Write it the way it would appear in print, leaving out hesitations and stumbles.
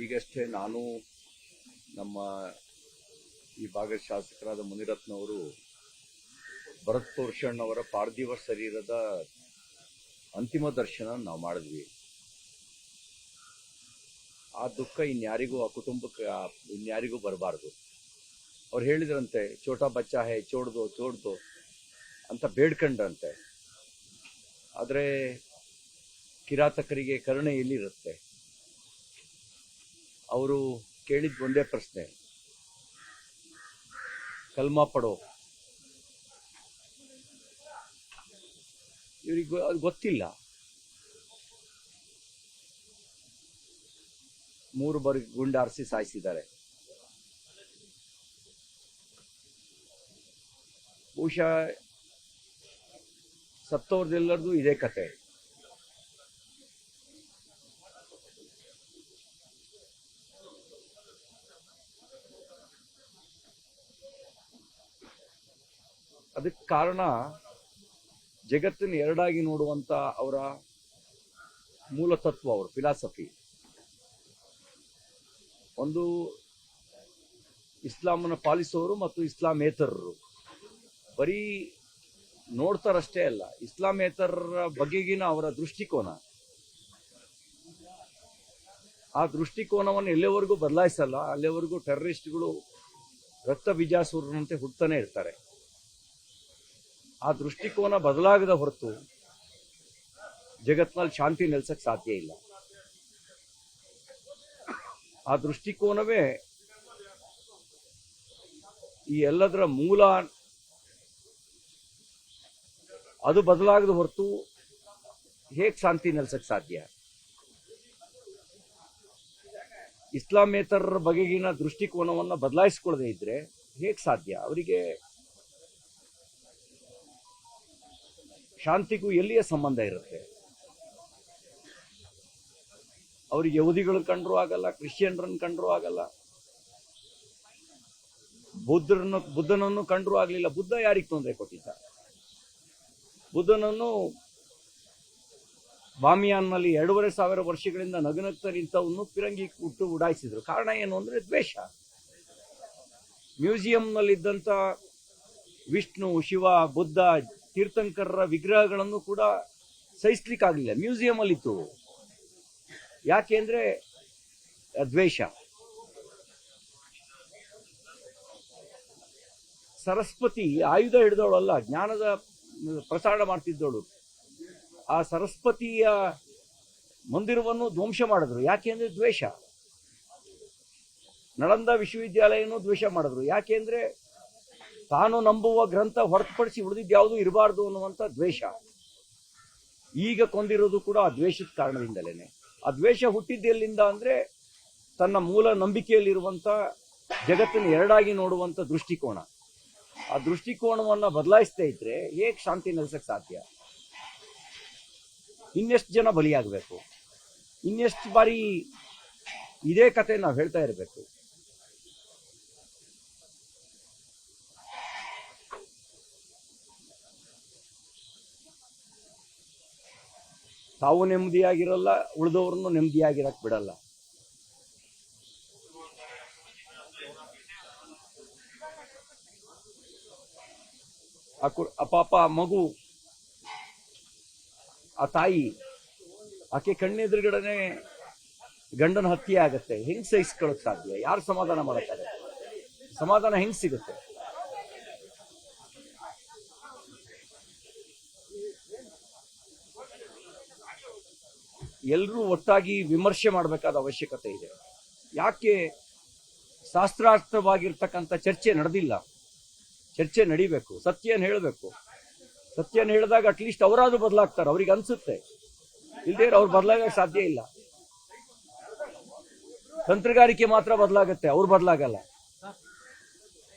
ಈಗಷ್ಟೇ ನಾನು ನಮ್ಮ ಈ ಭಾಗದ ಶಾಸಕರಾದ ಮುನಿರತ್ನವರು ಭರತ್ ಪೋರ್ಷಣ್ ಅವರ ಪಾರ್ಥಿವ ಶರೀರದ ಅಂತಿಮ ದರ್ಶನ ನಾವು ಮಾಡಿದ್ವಿ. ಆ ದುಃಖ ಇನ್ಯಾರಿಗೂ, ಆ ಕುಟುಂಬಕ್ಕೆ ಇನ್ಯಾರಿಗೂ ಬರಬಾರ್ದು. ಅವ್ರು ಹೇಳಿದ್ರಂತೆ, ಛೋಟಾ ಬಚ್ಚಾ ಹೇ ಚೋಡ್ದೋ ಅಂತ ಬೇಡ್ಕೊಂಡ್ರಂತೆ. ಆದರೆ ಕಿರಾತಕರಿಗೆ ಕರುಣೆ ಎಲ್ಲಿರುತ್ತೆ? ಅವರು ಕೇಳಿದ ಒಂದೇ ಪ್ರಶ್ನೆ, ಕಲ್ಮಾ ಪಡೋ. ಇವರಿಗೆ ಅದು ಗೊತ್ತಿಲ್ಲ. 3 ಬಾರಿ ಗುಂಡಾರಿಸಿ ಸಾಯಿಸಿದ್ದಾರೆ. ಬಹುಶಃ ಸತ್ತವ್ರದೆಲ್ಲರದು ಇದೇ ಕತೆ. ಅದಕ್ಕೆ ಕಾರಣ ಜಗತ್ತನ್ನು ಎರಡಾಗಿ ನೋಡುವಂತ ಅವರ ಮೂಲತತ್ವ, ಅವರ ಫಿಲಾಸಫಿ. ಒಂದು ಇಸ್ಲಾಮನ್ನು ಪಾಲಿಸೋರು ಮತ್ತು ಇಸ್ಲಾಮೇತರರು. ಬರೀ ನೋಡ್ತಾರಷ್ಟೇ ಅಲ್ಲ, ಇಸ್ಲಾಮೇತರರ ಬಗೆಗಿನ ಅವರ ದೃಷ್ಟಿಕೋನ, ಆ ದೃಷ್ಟಿಕೋನವನ್ನು ಎಲ್ಲಿವರೆಗೂ ಬದಲಾಯಿಸಲ್ಲ ಅಲ್ಲಿವರೆಗೂ ಟೆರರಿಸ್ಟ್ಗಳು ರಕ್ತ ಬೀಜಾಸುರನಂತೆ ಹುಡ್ತಾನೆ ಇರ್ತಾರೆ. ಆ ದೃಷ್ಟಿಕೋನ ಬದಲಾಗದ ಹೊರತು ಜಗತ್ನಲ್ಲಿ ಶಾಂತಿ ನೆಲೆಸಕ್ಕೆ ಸಾಧ್ಯ ಇಲ್ಲ. ಆ ದೃಷ್ಟಿಕೋನವೇ ಈ ಎಲ್ಲದರ ಮೂಲ. ಅದು ಬದಲಾಗದ ಹೊರತು ಹೇಗೆ ಶಾಂತಿ ನೆಲೆಸಕ್ಕೆ ಸಾಧ್ಯ? ಇಸ್ಲಾಮೇತರರ ಬಗೆಗಿನ ದೃಷ್ಟಿಕೋನವನ್ನು ಬದಲಾಯಿಸಿಕೊಳ್ಳದೆ ಇದ್ರೆ ಹೇಗೆ ಸಾಧ್ಯ? ಅವರಿಗೆ ಶಾಂತಿಗೂ ಎಲ್ಲಿಯ ಸಂಬಂಧ ಇರುತ್ತೆ? ಅವ್ರಿಗೆ ಯಹೂದಿಗಳನ್ನ ಕಂಡ್ರೂ ಆಗಲ್ಲ, ಕ್ರಿಶ್ಚಿಯನ್ರನ್ನ ಕಂಡ್ರೂ ಆಗಲ್ಲ, ಬುದ್ಧನನ್ನು ಕಂಡ್ರೂ ಆಗಲಿಲ್ಲ. ಬುದ್ಧ ಯಾರಿಗೆ ತೊಂದರೆ ಕೊಟ್ಟಿದ್ದ? ಬುದ್ಧನನ್ನು ಬಾಮಿಯಾನ್ನಲ್ಲಿ 2500 ವರ್ಷಗಳಿಂದ ನಗುನಗ್ತಾ ನಿಂತವನ್ನು ಪಿರಂಗಿ ಹುಟ್ಟು ಉಡಾಯಿಸಿದ್ರು. ಕಾರಣ ಏನು ಅಂದ್ರೆ ದ್ವೇಷ. ಮ್ಯೂಸಿಯಂನಲ್ಲಿದ್ದಂಥ ವಿಷ್ಣು, ಶಿವ, ಬುದ್ಧ, ತೀರ್ಥಂಕರರ ವಿಗ್ರಹಗಳನ್ನು ಕೂಡ ಸಹಿಸ್ಲಿಕ್ಕಾಗಲಿಲ್ಲ. ಮ್ಯೂಸಿಯಂ ಅಲ್ಲಿತ್ತು. ಯಾಕೆಂದ್ರೆ ದ್ವೇಷ. ಸರಸ್ವತಿ ಆಯುಧ ಹಿಡಿದವಳಲ್ಲ, ಜ್ಞಾನದ ಪ್ರಸಾರ ಮಾಡ್ತಿದ್ದವಳು. ಆ ಸರಸ್ವತಿಯ ಮಂದಿರವನ್ನು ಧ್ವಂಸ ಮಾಡಿದ್ರು. ಯಾಕೆಂದ್ರೆ ದ್ವೇಷ. ನಳಂದ ವಿಶ್ವವಿದ್ಯಾಲಯನೂ ದ್ವೇಷ ಮಾಡಿದ್ರು. ಯಾಕೆಂದ್ರೆ ತಾನು ನಂಬುವ ಗ್ರಂಥ ಹೊರತುಪಡಿಸಿ ಉಳಿದಿದ್ದು ಯಾವುದೂ ಇರಬಾರ್ದು ಅನ್ನುವಂಥ ದ್ವೇಷ. ಈಗ ಕೊಂದಿರೋದು ಕೂಡ ಆ ದ್ವೇಷದ ಕಾರಣದಿಂದಲೇನೆ. ಆ ದ್ವೇಷ ಹುಟ್ಟಿದ್ದೆಲ್ಲಿಂದ ಅಂದ್ರೆ ತನ್ನ ಮೂಲ ನಂಬಿಕೆಯಲ್ಲಿರುವಂಥ ಜಗತ್ತನ್ನು ಎರಡಾಗಿ ನೋಡುವಂಥ ದೃಷ್ಟಿಕೋನ. ಆ ದೃಷ್ಟಿಕೋನವನ್ನ ಬದಲಾಯಿಸದೇ ಇದ್ರೆ ಹೇಗೆ ಶಾಂತಿ ನೆಲೆಸಕ್ಕೆ ಸಾಧ್ಯ? ಇನ್ನೆಷ್ಟು ಜನ ಬಲಿಯಾಗಬೇಕು? ಇನ್ನೆಷ್ಟು ಬಾರಿ ಇದೇ ಕತೆ ನಾವು ಹೇಳ್ತಾ ಇರಬೇಕು? ತಾವು ನೆಮ್ಮದಿಯಾಗಿರಲ್ಲ, ಉಳಿದವ್ರನ್ನು ನೆಮ್ಮದಿಯಾಗಿರಕ್ ಬಿಡಲ್ಲ. ಪಾಪ ಮಗು, ಆ ತಾಯಿ, ಆಕೆ ಕಣ್ಣೆದುರುಗಡೆನೆ ಗಂಡನ ಹತ್ಯೆ ಆಗತ್ತೆ. ಹೆಂಗ್ ಸಹಿಸ್ಕೊಳ್ಳೋಕ್ ಸಾಧ್ಯ? ಯಾರು ಸಮಾಧಾನ ಮಾಡಕ್ಕಾಗ? ಸಮಾಧಾನ ಹೆಂಗ್ ಸಿಗುತ್ತೆ? ಎಲ್ಲರೂ ಒಟ್ಟಾಗಿ ವಿಮರ್ಶೆ ಮಾಡಬೇಕಾದ ಅವಶ್ಯಕತೆ ಇದೆ. ಯಾಕೆ ಶಾಸ್ತ್ರಾರ್ಥವಾಗಿರ್ತಕ್ಕಂಥ ಚರ್ಚೆ ನಡೆದಿಲ್ಲ? ಚರ್ಚೆ ನಡಿಬೇಕು, ಸತ್ಯನ ಹೇಳಬೇಕು. ಸತ್ಯನ ಹೇಳಿದಾಗ ಅಟ್ಲೀಸ್ಟ್ ಅವರಾದ್ರೂ ಬದಲಾಗ್ತಾರೆ, ಅವ್ರಿಗೆ ಅನ್ಸುತ್ತೆ. ಇಲ್ಲದೇ ಅವ್ರು ಬದಲಾಗಕ್ಕೆ ಸಾಧ್ಯ ಇಲ್ಲ. ತಂತ್ರಗಾರಿಕೆ ಮಾತ್ರ ಬದಲಾಗತ್ತೆ, ಅವ್ರು ಬದಲಾಗಲ್ಲ.